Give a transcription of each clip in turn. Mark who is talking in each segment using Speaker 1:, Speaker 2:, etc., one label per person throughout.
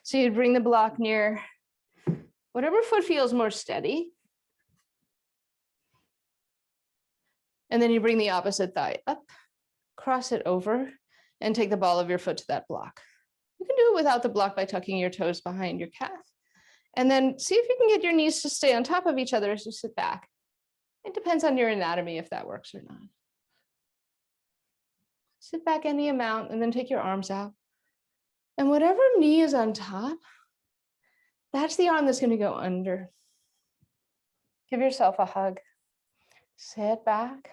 Speaker 1: So you'd bring the block near whatever foot feels more steady. And then you bring the opposite thigh up, cross it over, and take the ball of your foot to that block. You can do it without the block by tucking your toes behind your calf. And then see if you can get your knees to stay on top of each other as you sit back. It depends on your anatomy if that works or not. Sit back any amount and then take your arms out. And whatever knee is on top, that's the arm that's going to go under. Give yourself a hug. Sit back.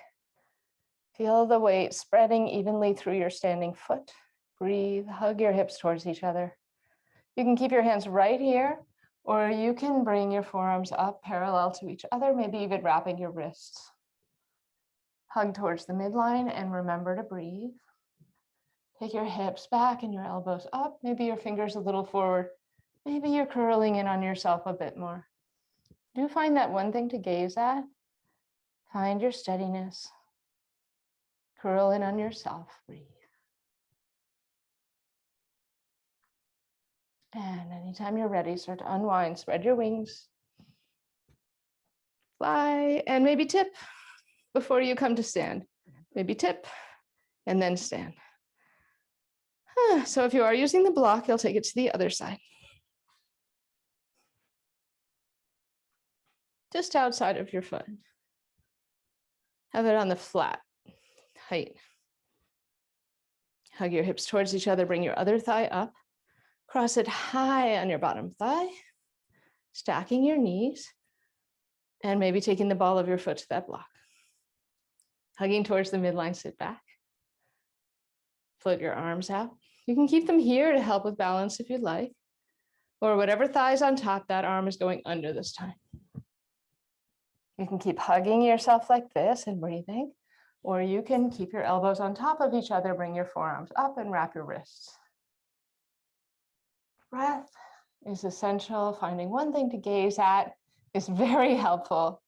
Speaker 1: Feel the weight spreading evenly through your standing foot. Breathe, hug your hips towards each other. You can keep your hands right here, or you can bring your forearms up parallel to each other, maybe even wrapping your wrists. Hug towards the midline and remember to breathe. Take your hips back and your elbows up. Maybe your fingers a little forward. Maybe you're curling in on yourself a bit more. Do find that one thing to gaze at. Find your steadiness. Curl in on yourself. Breathe. And anytime you're ready, start to unwind. Spread your wings. Fly and maybe tip before you come to stand. Maybe tip and then stand. So if you are using the block, you'll take it to the other side. Just outside of your foot. Have it on the flat height. Hug your hips towards each other. Bring your other thigh up. Cross it high on your bottom thigh. Stacking your knees. And maybe taking the ball of your foot to that block. Hugging towards the midline, sit back. Float your arms out. You can keep them here to help with balance if you'd like. Or whatever thigh's on top, that arm is going under this time. You can keep hugging yourself like this and breathing. Or you can keep your elbows on top of each other, bring your forearms up and wrap your wrists. Breath is essential. Finding one thing to gaze at is very helpful.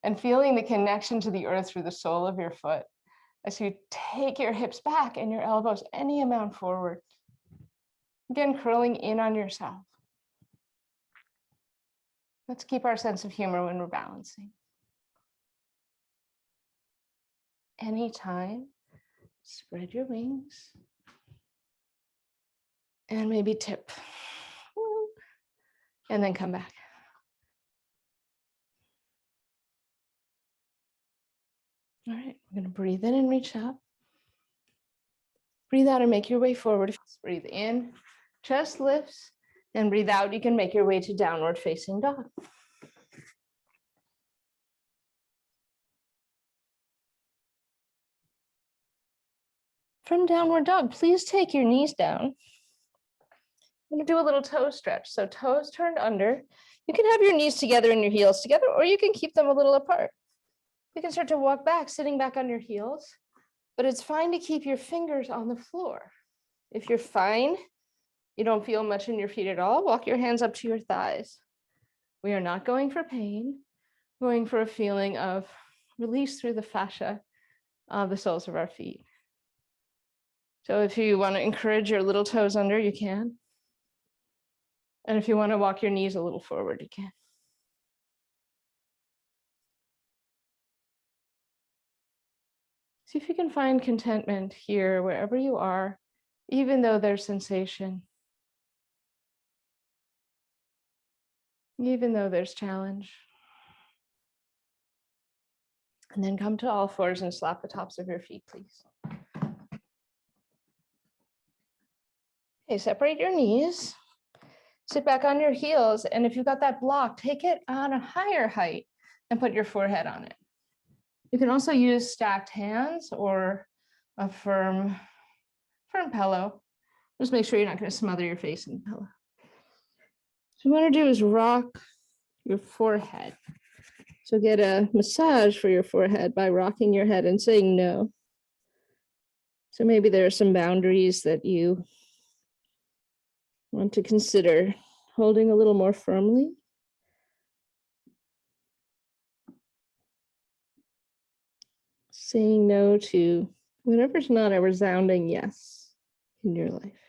Speaker 1: And feeling the connection to the earth through the sole of your foot as you take your hips back and your elbows any amount forward. Again, curling in on yourself. Let's keep our sense of humor when we're balancing. Anytime, spread your wings and maybe tip and then come back. All right, we're going to breathe in and reach up. Breathe out and make your way forward. Breathe in, chest lifts, and breathe out. You can make your way to downward facing dog. From downward dog, please take your knees down. I'm going to do a little toe stretch. So toes turned under. You can have your knees together and your heels together, or you can keep them a little apart. You can start to walk back, sitting back on your heels, but it's fine to keep your fingers on the floor. If you're fine, you don't feel much in your feet at all, walk your hands up to your thighs. We are not going for pain, we're going for a feeling of release through the fascia of the soles of our feet. So if you want to encourage your little toes under, you can. And if you want to walk your knees a little forward, you can. See if you can find contentment here, wherever you are, even though there's sensation, even though there's challenge. And then come to all fours and slap the tops of your feet, please. Okay, separate your knees, sit back on your heels, and if you've got that block, take it on a higher height and put your forehead on it. You can also use stacked hands or a firm pillow. Just make sure you're not going to smother your face in the pillow. So what you want to do is rock your forehead. So get a massage for your forehead by rocking your head and saying no. So maybe there are some boundaries that you want to consider holding a little more firmly. Saying no to whatever's not a resounding yes in your life.